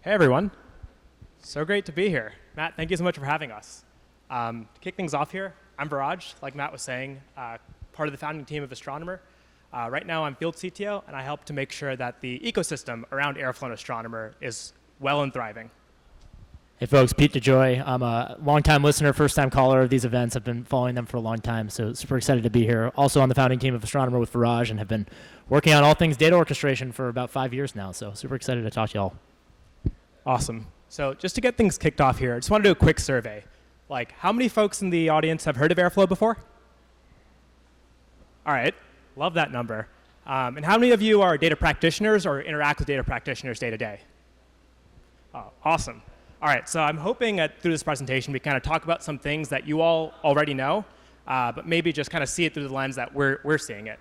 Hey, everyone. So great to be here. Matt, thank you so much for having us. To kick things off here, I'm Viraj, like Matt was saying, part of the founding team of Astronomer. Right now, I'm field CTO, and I help to make sure that the ecosystem around Airflow and Astronomer is well and thriving. Hey folks, Pete DeJoy. I'm a longtime listener, first-time caller of these events. I've been following them for a long time, so super excited to be here. Also on the founding team of Astronomer with Viraj, and have been working on all things data orchestration for about 5 years now, so super excited to talk to y'all. Awesome. So just to get things kicked off here, I just want to do a quick survey. Like, how many folks in the audience have heard of Airflow before? All right, love that number. And how many of you are data practitioners or interact with data practitioners day to day? Oh, awesome. All right, so I'm hoping through this presentation we kind of talk about some things that you all already know, but maybe just kind of see it through the lens that we're seeing it.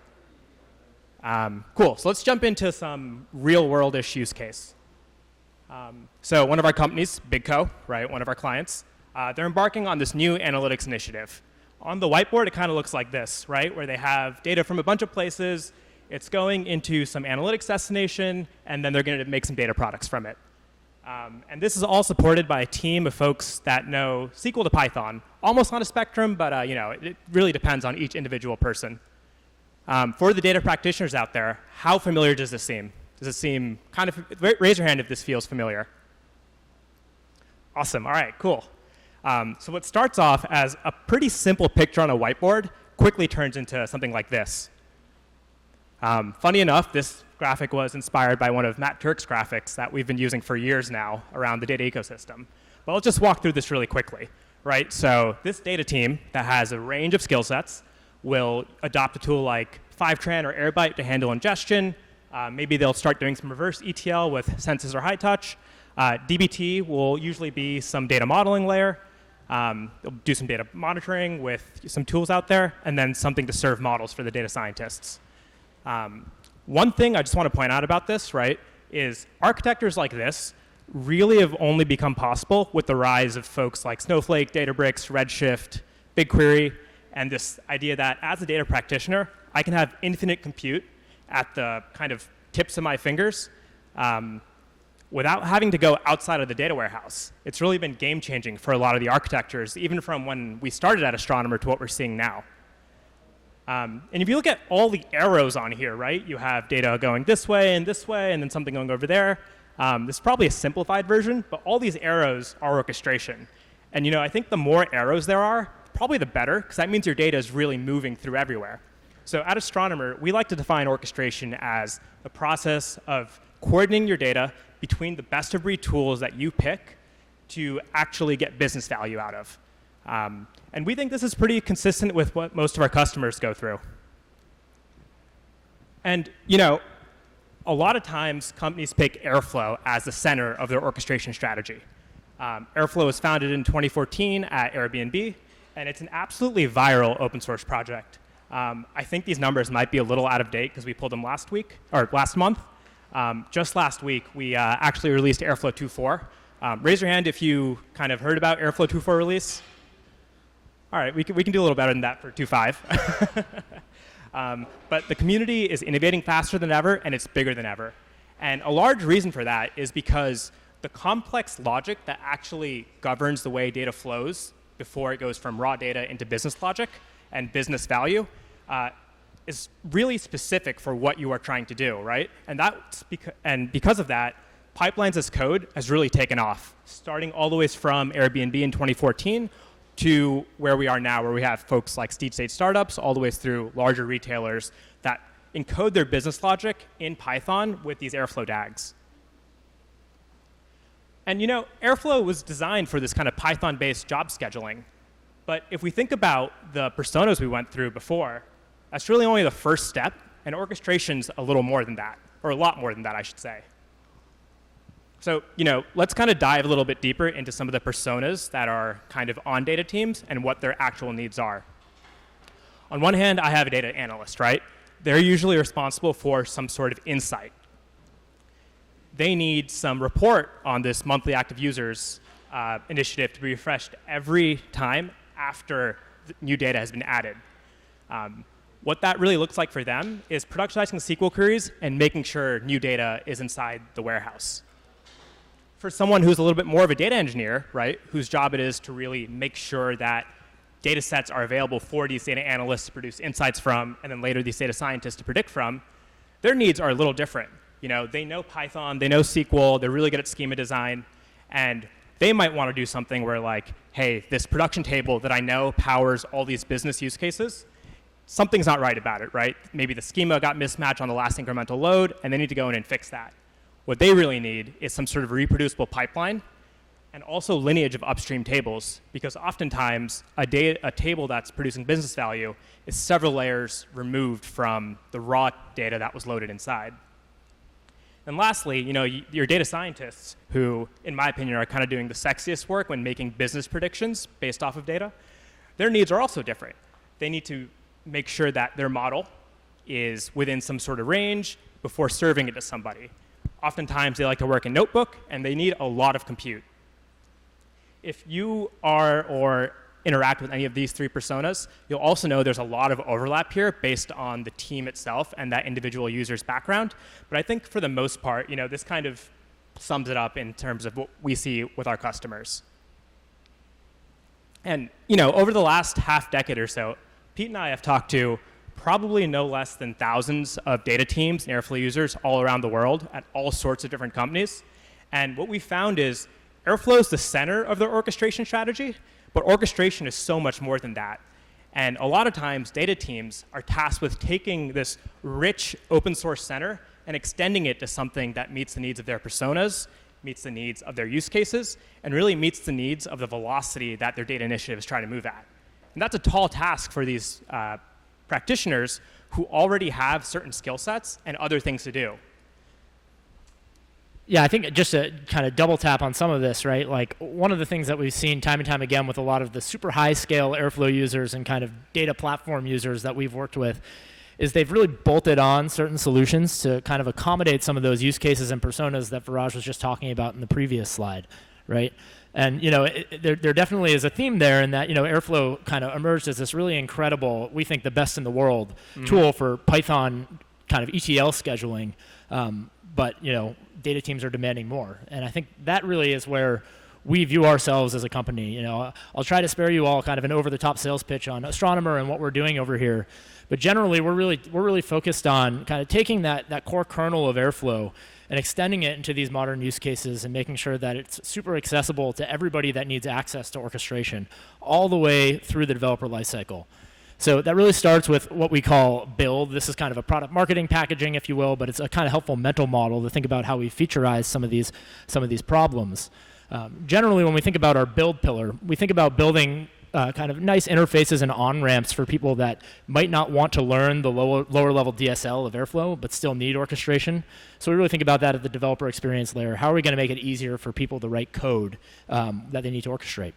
Cool, so let's jump into some real world-ish use case. So one of our companies, BigCo, right, one of our clients, they're embarking on this new analytics initiative. On the whiteboard, it kind of looks like this, right, where they have data from a bunch of places. It's going into some analytics destination, and then they're going to make some data products from it. And this is all supported by a team of folks that know SQL to Python, almost on a spectrum, but it really depends on each individual person. For the data practitioners out there, how familiar does this seem? Does it seem kind of, raise your hand if this feels familiar. Awesome, all right, cool. So what starts off as a pretty simple picture on a whiteboard quickly turns into something like this. Funny enough, this graphic was inspired by one of Matt Turk's graphics that we've been using for years now around the data ecosystem. But I'll just walk through this really quickly, right? So this data team that has a range of skill sets will adopt a tool like Fivetran or Airbyte to handle ingestion. Maybe they'll start doing some reverse ETL with Census or High Touch. DBT will usually be some data modeling layer. They'll do some data monitoring with some tools out there, and then something to serve models for the data scientists. One thing I just want to point out about this, right, is architectures like this really have only become possible with the rise of folks like Snowflake, Databricks, Redshift, BigQuery, and this idea that as a data practitioner, I can have infinite compute at the kind of tips of my fingers without having to go outside of the data warehouse. It's really been game-changing for a lot of the architectures, even from when we started at Astronomer to what we're seeing now. And if you look at all the arrows on here, right, you have data going this way, and then something going over there. This is probably a simplified version, but all these arrows are orchestration. And I think the more arrows there are, probably the better, because that means your data is really moving through everywhere. So at Astronomer, we like to define orchestration as the process of coordinating your data between the best-of-breed tools that you pick to actually get business value out of. And we think this is pretty consistent with what most of our customers go through. And, a lot of times companies pick Airflow as the center of their orchestration strategy. Airflow was founded in 2014 at Airbnb, and it's an absolutely viral open source project. I think these numbers might be a little out of date because we pulled them last month. Just last week, we actually released Airflow 2.4. Raise your hand if you kind of heard about Airflow 2.4 release. All right, we can do a little better than that for 2.5. But the community is innovating faster than ever, and it's bigger than ever. And a large reason for that is because the complex logic that actually governs the way data flows before it goes from raw data into business logic and business value is really specific for what you are trying to do, right? And because of that, pipelines as code has really taken off, starting all the way from Airbnb in 2014 to where we are now, where we have folks like state startups all the way through larger retailers that encode their business logic in Python with these Airflow DAGs. And Airflow was designed for this kind of Python-based job scheduling. But if we think about the personas we went through before, that's really only the first step, and orchestration's a little more than that, or a lot more than that, I should say. So, let's kind of dive a little bit deeper into some of the personas that are kind of on data teams and what their actual needs are. On one hand, I have a data analyst, right? They're usually responsible for some sort of insight. They need some report on this monthly active users initiative to be refreshed every time after new data has been added. What that really looks like for them is productionizing SQL queries and making sure new data is inside the warehouse. For someone who's a little bit more of a data engineer, right, whose job it is to really make sure that data sets are available for these data analysts to produce insights from, and then later these data scientists to predict from, their needs are a little different. They know Python, they know SQL, they're really good at schema design, and they might want to do something where like, hey, this production table that I know powers all these business use cases, something's not right about it, right? Maybe the schema got mismatched on the last incremental load, and they need to go in and fix that. What they really need is some sort of reproducible pipeline and also lineage of upstream tables, because oftentimes a table that's producing business value is several layers removed from the raw data that was loaded inside. And lastly, your data scientists, who, in my opinion, are kind of doing the sexiest work when making business predictions based off of data, their needs are also different. They need to make sure that their model is within some sort of range before serving it to somebody. Oftentimes, they like to work in Notebook, and they need a lot of compute. If you are or interact with any of these three personas, you'll also know there's a lot of overlap here based on the team itself and that individual user's background. But I think for the most part, this kind of sums it up in terms of what we see with our customers. And, over the last half decade or so, Pete and I have talked to probably no less than thousands of data teams and Airflow users all around the world at all sorts of different companies. And what we found is Airflow is the center of their orchestration strategy, but orchestration is so much more than that. And a lot of times, data teams are tasked with taking this rich open source center and extending it to something that meets the needs of their personas, meets the needs of their use cases, and really meets the needs of the velocity that their data initiative is trying to move at. And that's a tall task for these practitioners who already have certain skill sets and other things to do. Yeah, I think just to kind of double tap on some of this, right? Like one of the things that we've seen time and time again with a lot of the super high scale Airflow users and kind of data platform users that we've worked with is they've really bolted on certain solutions to kind of accommodate some of those use cases and personas that Viraj was just talking about in the previous slide, right? And there definitely is a theme there in that Airflow kind of emerged as this really incredible, we think the best in the world tool for Python kind of ETL scheduling, but data teams are demanding more, and I think that really is where we view ourselves as a company. I'll try to spare you all kind of an over-the-top sales pitch on Astronomer and what we're doing over here, but generally we're really focused on kind of taking that core kernel of Airflow and extending it into these modern use cases and making sure that it's super accessible to everybody that needs access to orchestration all the way through the developer lifecycle. So that really starts with what we call build. This is kind of a product marketing packaging, if you will, but it's a kind of helpful mental model to think about how we featureize some of these problems. Generally, when we think about our build pillar, we think about building kind of nice interfaces and on-ramps for people that might not want to learn the lower level DSL of Airflow, but still need orchestration. So we really think about that at the developer experience layer. How are we going to make it easier for people to write code that they need to orchestrate?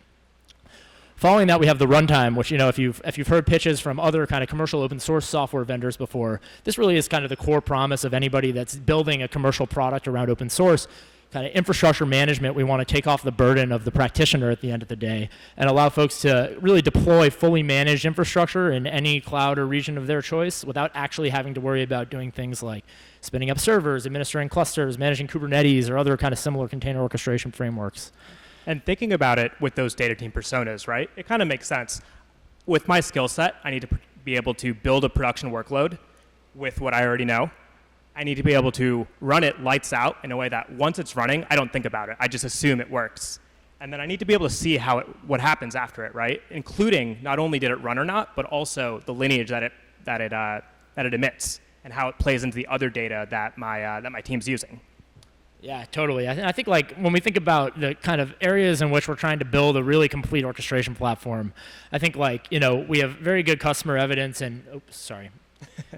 Following that, we have the runtime, which, if you've heard pitches from other kind of commercial open source software vendors before, this really is kind of the core promise of anybody that's building a commercial product around open source. Kind of infrastructure management, we want to take off the burden of the practitioner at the end of the day and allow folks to really deploy fully managed infrastructure in any cloud or region of their choice without actually having to worry about doing things like spinning up servers, administering clusters, managing Kubernetes, or other kind of similar container orchestration frameworks. And thinking about it with those data team personas, right, it kind of makes sense. With my skill set, I need to be able to build a production workload with what I already know. I need to be able to run it lights out in a way that once it's running, I don't think about it. I just assume it works. And then I need to be able to see what happens after it, right? Including not only did it run or not, but also the lineage that it emits and how it plays into the other data that my team's using. Yeah, totally. I think like when we think about the kind of areas in which we're trying to build a really complete orchestration platform, I think like, we have very good customer evidence and,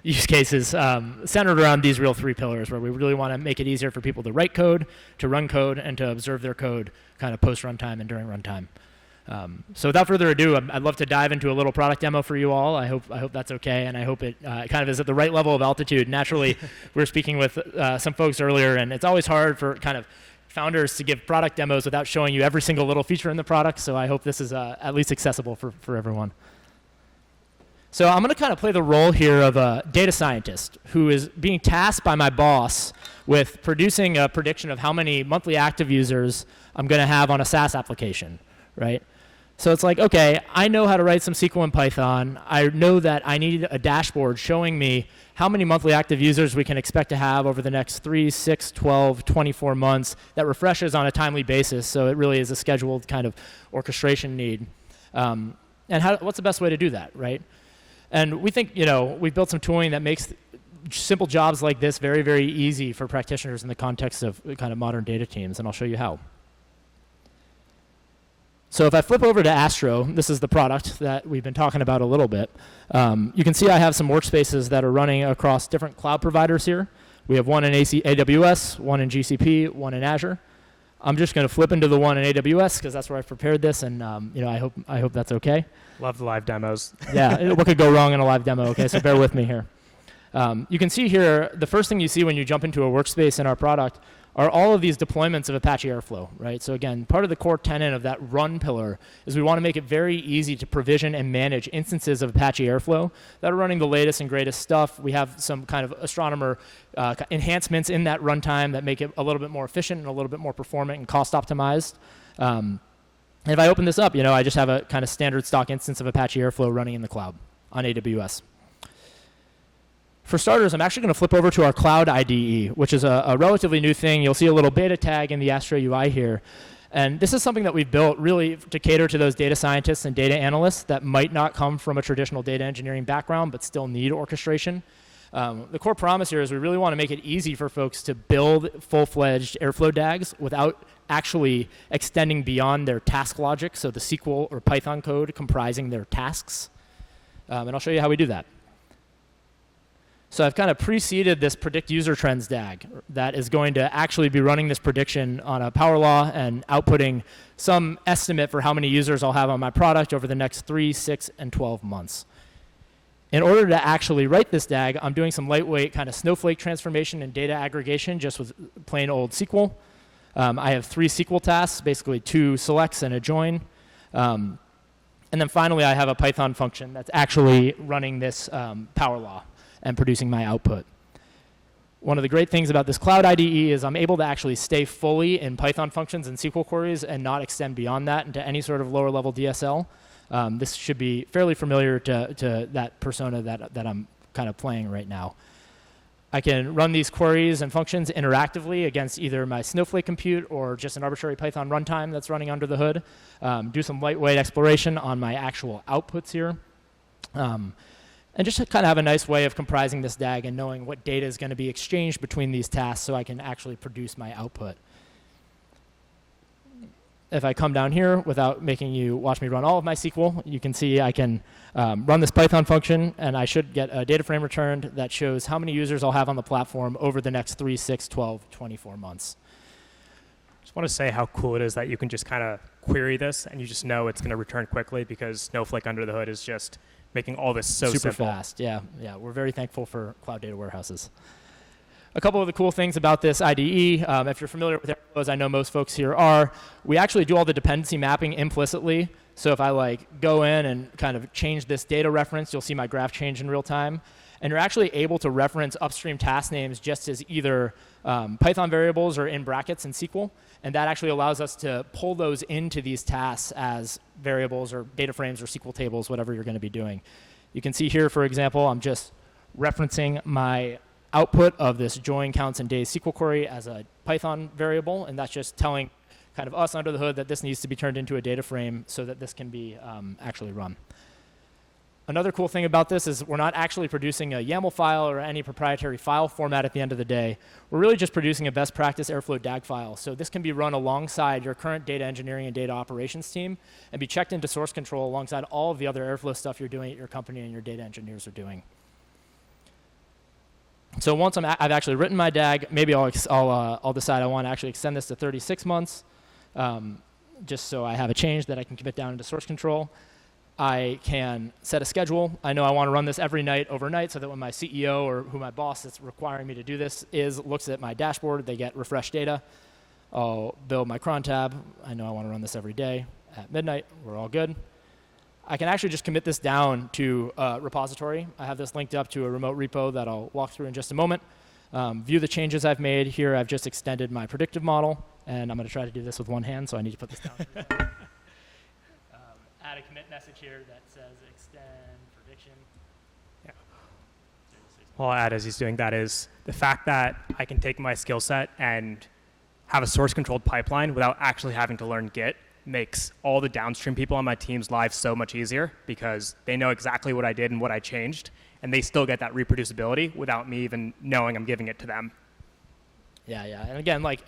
use cases centered around these real three pillars where we really want to make it easier for people to write code, to run code, and to observe their code kind of post-runtime and during runtime. So without further ado, I'd love to dive into a little product demo for you all. I hope that's okay, and I hope it kind of is at the right level of altitude. Naturally, we were speaking with some folks earlier, and it's always hard for kind of founders to give product demos without showing you every single little feature in the product, so I hope this is at least accessible for everyone. So I'm going to kind of play the role here of a data scientist who is being tasked by my boss with producing a prediction of how many monthly active users I'm going to have on a SaaS application, right? So it's like, okay, I know how to write some SQL in Python. I know that I need a dashboard showing me how many monthly active users we can expect to have over the next 3, 6, 12, 24 months that refreshes on a timely basis. So it really is a scheduled kind of orchestration need. And what's the best way to do that, right? And we think, we've built some tooling that makes simple jobs like this very, very easy for practitioners in the context of kind of modern data teams, and I'll show you how. So if I flip over to Astro, this is the product that we've been talking about a little bit. You can see I have some workspaces that are running across different cloud providers here. We have one in AWS, one in GCP, one in Azure. I'm just going to flip into the one in AWS because that's where I've prepared this, and I hope that's okay. Love the live demos. Yeah, what could go wrong in a live demo? Okay, so bear with me here. You can see here the first thing you see when you jump into a workspace in our product are all of these deployments of Apache Airflow, right? So again, part of the core tenet of that run pillar is we want to make it very easy to provision and manage instances of Apache Airflow that are running the latest and greatest stuff. We have some kind of Astronomer enhancements in that runtime that make it a little bit more efficient and a little bit more performant and cost optimized. And if I open this up, I just have a kind of standard stock instance of Apache Airflow running in the cloud on AWS. For starters, I'm actually going to flip over to our Cloud IDE, which is a relatively new thing. You'll see a little beta tag in the Astro UI here. And this is something that we've built really to cater to those data scientists and data analysts that might not come from a traditional data engineering background but still need orchestration. The core promise here is we really want to make it easy for folks to build full-fledged Airflow DAGs without actually extending beyond their task logic, so the SQL or Python code comprising their tasks. And I'll show you how we do that. So I've kind of preceded this predict user trends DAG that is going to actually be running this prediction on a power law and outputting some estimate for how many users I'll have on my product over the next 3, 6, and 12 months. In order to actually write this DAG, I'm doing some lightweight kind of snowflake transformation and data aggregation just with plain old SQL. I have 3 SQL tasks, basically 2 selects and a join. And then finally, I have a Python function that's actually running this power law and producing my output. One of the great things about this Cloud IDE is I'm able to actually stay fully in Python functions and SQL queries and not extend beyond that into any sort of lower level DSL. This should be fairly familiar to that persona that I'm kind of playing right now. I can run these queries and functions interactively against either my Snowflake compute or just an arbitrary Python runtime that's running under the hood. Do some lightweight exploration on my actual outputs here. And just to kind of have a nice way of comprising this DAG and knowing what data is going to be exchanged between these tasks so I can actually produce my output. If I come down here without making you watch me run all of my SQL, you can see I can run this Python function, and I should get a data frame returned that shows how many users I'll have on the platform over the next 3, 6, 12, 24 months. Just want to say how cool it is that you can just kind of query this, and you just know it's going to return quickly because Snowflake under the hood is just making all this so super simple. fast. Yeah. We're very thankful for cloud data warehouses. A couple of the cool things about this IDE, if you're familiar with Airflow, as I know most folks here are, we actually do all the dependency mapping implicitly. So if I go in and kind of change this data reference, you'll see my graph change in real time. And you're actually able to reference upstream task names just as either Python variables or in brackets in SQL. And that actually allows us to pull those into these tasks as variables or data frames or SQL tables, whatever you're going to be doing. You can see here, for example, I'm just referencing my output of this join counts and days SQL query as a Python variable. And that's just telling kind of us under the hood that this needs to be turned into a data frame so that this can be actually run. Another cool thing about this is we're not actually producing a YAML file or any proprietary file format at the end of the day. We're really just producing a best practice Airflow DAG file. So this can be run alongside your current data engineering and data operations team and be checked into source control alongside all of the other Airflow stuff you're doing at your company and your data engineers are doing. So once I've actually written my DAG, maybe I'll decide I want to actually extend this to 36 months, just so I have a change that I can commit down into source control. I can set a schedule. I know I want to run this every night overnight so that when my CEO or who my boss that's requiring me to do this looks at my dashboard, they get refreshed data. I'll build my cron tab. I know I want to run this every day at midnight. We're all good. I can actually just commit this down to a repository. I have this linked up to a remote repo that I'll walk through in just a moment. View the changes I've made. Here I've just extended my predictive model, and I'm going to try to do this with one hand, so I need to put this down. Add a commit message here that says extend prediction. Yeah. All I'll add as he's doing that is the fact that I can take my skill set and have a source-controlled pipeline without actually having to learn Git makes all the downstream people on my team's lives so much easier because they know exactly what I did and what I changed, and they still get that reproducibility without me even knowing I'm giving it to them. Yeah. And again, like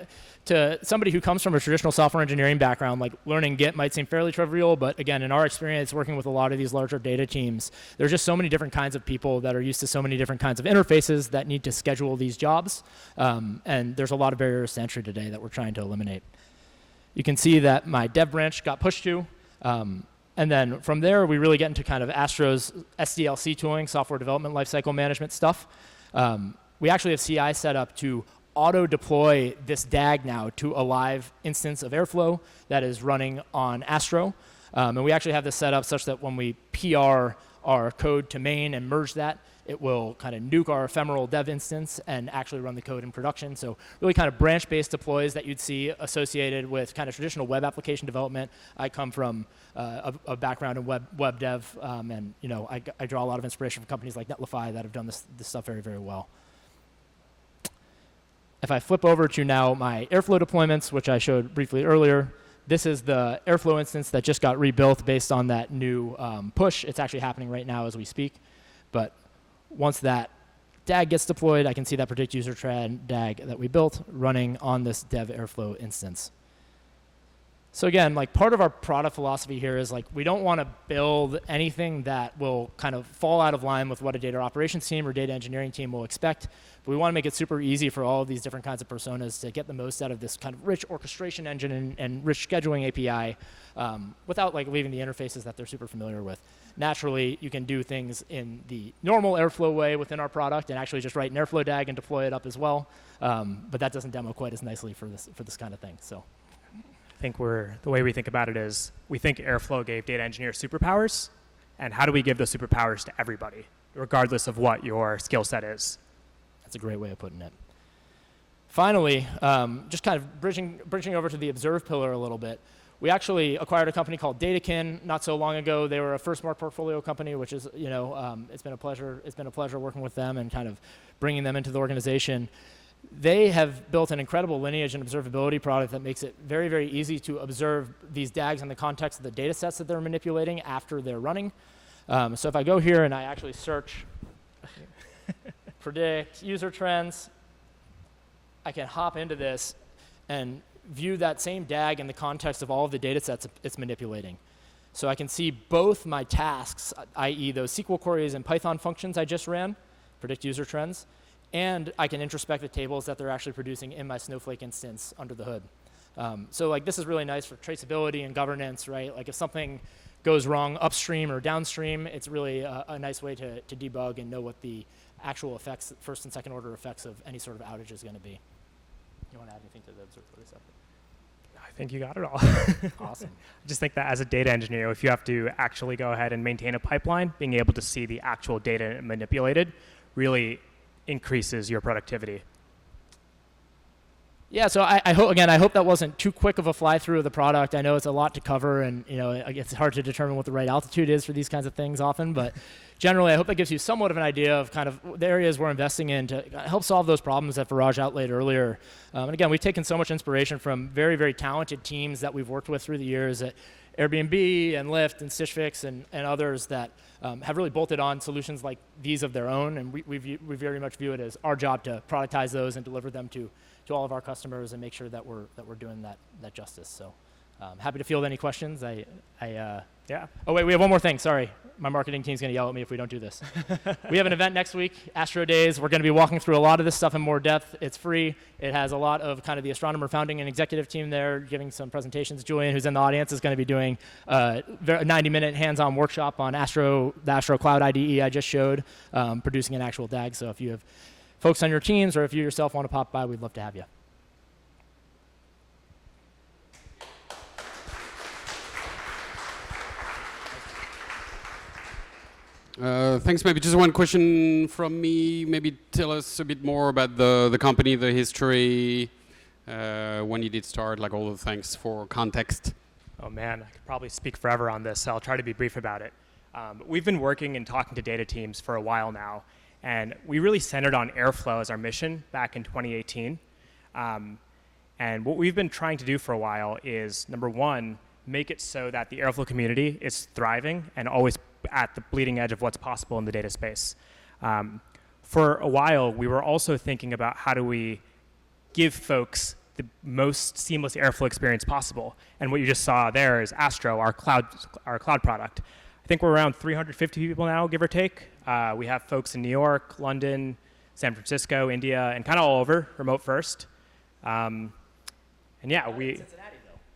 to somebody who comes from a traditional software engineering background, like learning Git might seem fairly trivial, but again, in our experience working with a lot of these larger data teams, there's just so many different kinds of people that are used to so many different kinds of interfaces that need to schedule these jobs. And there's a lot of barriers to entry today that we're trying to eliminate. You can see that my dev branch got pushed to. And then from there, we really get into kind of Astro's SDLC tooling, software development lifecycle management stuff. We actually have CI set up to auto-deploy this DAG now to a live instance of Airflow that is running on Astro. And we actually have this set up such that when we PR our code to main and merge that, it will kind of nuke our ephemeral dev instance and actually run the code in production. So really kind of branch-based deploys that you'd see associated with kind of traditional web application development. I come from a background in web dev, and I draw a lot of inspiration from companies like Netlify that have done this stuff very, very well. If I flip over to now my Airflow deployments, which I showed briefly earlier, this is the Airflow instance that just got rebuilt based on that new push. It's actually happening right now as we speak. But once that DAG gets deployed, I can see that predict user trend DAG that we built running on this dev Airflow instance. So again, like part of our product philosophy here is like we don't want to build anything that will kind of fall out of line with what a data operations team or data engineering team will expect. But we want to make it super easy for all of these different kinds of personas to get the most out of this kind of rich orchestration engine and rich scheduling API without like leaving the interfaces that they're super familiar with. Naturally, you can do things in the normal Airflow way within our product and actually just write an Airflow DAG and deploy it up as well. But that doesn't demo quite as nicely for this kind of thing. So. I think the way we think about it is we think Airflow gave data engineers superpowers, and how do we give those superpowers to everybody, regardless of what your skill set is? That's a great way of putting it. Finally, just kind of bridging over to the observe pillar a little bit, we actually acquired a company called Datakin not so long ago. They were a FirstMark portfolio company, which is, it's been a pleasure. It's been a pleasure working with them and kind of bringing them into the organization. They have built an incredible lineage and observability product that makes it very, very easy to observe these DAGs in the context of the data sets that they're manipulating after they're running. So if I go here and I actually search predict user trends, I can hop into this and view that same DAG in the context of all of the data sets it's manipulating. So I can see both my tasks, i.e. those SQL queries and Python functions I just ran, predict user trends, and I can introspect the tables that they're actually producing in my Snowflake instance under the hood. So like this is really nice for traceability and governance, right? Like if something goes wrong upstream or downstream, it's really a nice way to debug and know what the actual effects, first and second order effects of any sort of outage is going to be. You want to add anything to the observability stuff? I think you got it all. Awesome. I just think that as a data engineer, if you have to actually go ahead and maintain a pipeline, being able to see the actual data manipulated really increases your productivity. Yeah, so I hope that wasn't too quick of a fly through of the product. I know it's a lot to cover, and it's hard to determine what the right altitude is for these kinds of things often. But generally, I hope that gives you somewhat of an idea of kind of the areas we're investing in to help solve those problems that Viraj outlaid earlier. And again, we've taken so much inspiration from very, very talented teams that we've worked with through the years at Airbnb and Lyft and Stitch Fix and others that have really bolted on solutions like these of their own. And we very much view it as our job to productize those and deliver them to all of our customers and make sure that we're doing that justice. So happy to field any questions. Yeah. Oh, wait, we have one more thing. Sorry. My marketing team's going to yell at me if we don't do this. We have an event next week, Astro Days. We're going to be walking through a lot of this stuff in more depth. It's free. It has a lot of kind of the Astronomer founding and executive team there giving some presentations. Julian, who's in the audience, is going to be doing a 90-minute hands-on workshop on the Astro Cloud IDE I just showed, producing an actual DAG. So if you have folks on your teams or if you yourself want to pop by, we'd love to have you. Thanks. Maybe just one question from me. Maybe tell us a bit more about the company, the history, when you did start, like all the things for context. Oh man, I could probably speak forever on this, so I'll try to be brief about it. We've been working and talking to data teams for a while now, and we really centered on Airflow as our mission back in 2018. And what we've been trying to do for a while is, number one, make it so that the Airflow community is thriving and always at the bleeding edge of what's possible in the data space. For a while, we were also thinking about how do we give folks the most seamless Airflow experience possible. And what you just saw there is Astro, our cloud product. I think we're around 350 people now, give or take. We have folks in New York, London, San Francisco, India, and kind of all over, remote first. And yeah, we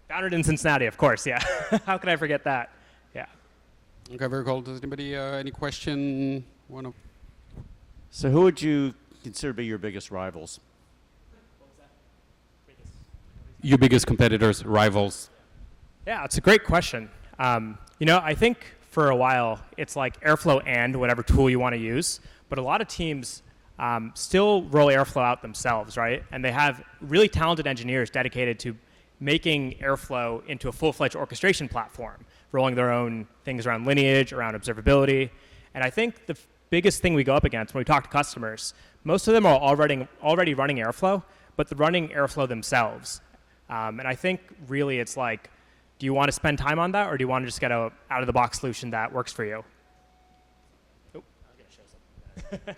founded in Cincinnati, of course. Yeah, how could I forget that? Yeah. Okay, very cool. Does anybody any question? So, who would you consider to be your biggest rivals? Your biggest competitors, rivals? Yeah, it's a great question. I think for a while it's like Airflow and whatever tool you want to use, but a lot of teams still roll Airflow out themselves, right? And they have really talented engineers dedicated to making Airflow into a full-fledged orchestration platform, rolling their own things around lineage, around observability. And I think the biggest thing we go up against when we talk to customers, most of them are already running Airflow, but they're running Airflow themselves. And I think really it's like, do you want to spend time on that, or do you want to just get a out-of-the-box solution that works for you? Oh, I was going to show something.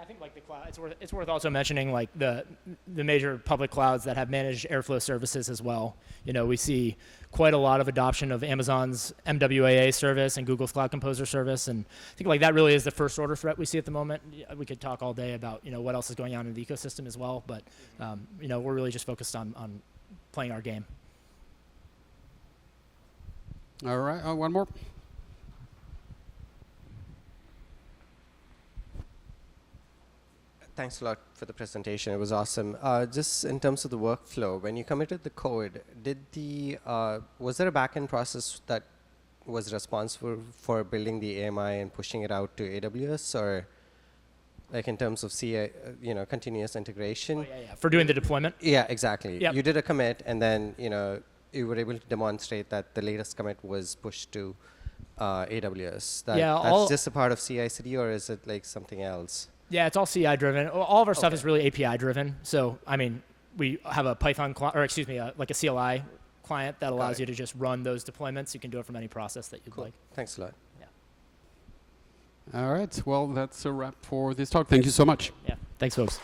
I think like the cloud, it's worth also mentioning like the major public clouds that have managed Airflow services as well. We see quite a lot of adoption of Amazon's MWAA service and Google's Cloud Composer service, and I think like that really is the first order threat we see at the moment. We could talk all day about what else is going on in the ecosystem as well, but we're really just focused on playing our game. All right, one more. Thanks a lot for the presentation. It was awesome. Just in terms of the workflow, when you committed the code, was there a backend process that was responsible for building the AMI and pushing it out to AWS, or like in terms of CI, continuous integration? Oh, yeah. For doing the deployment? Yeah, exactly. Yep. You did a commit, and then you were able to demonstrate that the latest commit was pushed to AWS. That's just a part of CI/CD, or is it like something else? Yeah, it's all CI driven. All of our stuff is really API driven. So, we have a Python, like a CLI client that allows you to just run those deployments. You can do it from any process that you'd like. Thanks a lot. Yeah. All right. Well, that's a wrap for this talk. Thank you so much. Yeah. Thanks, folks.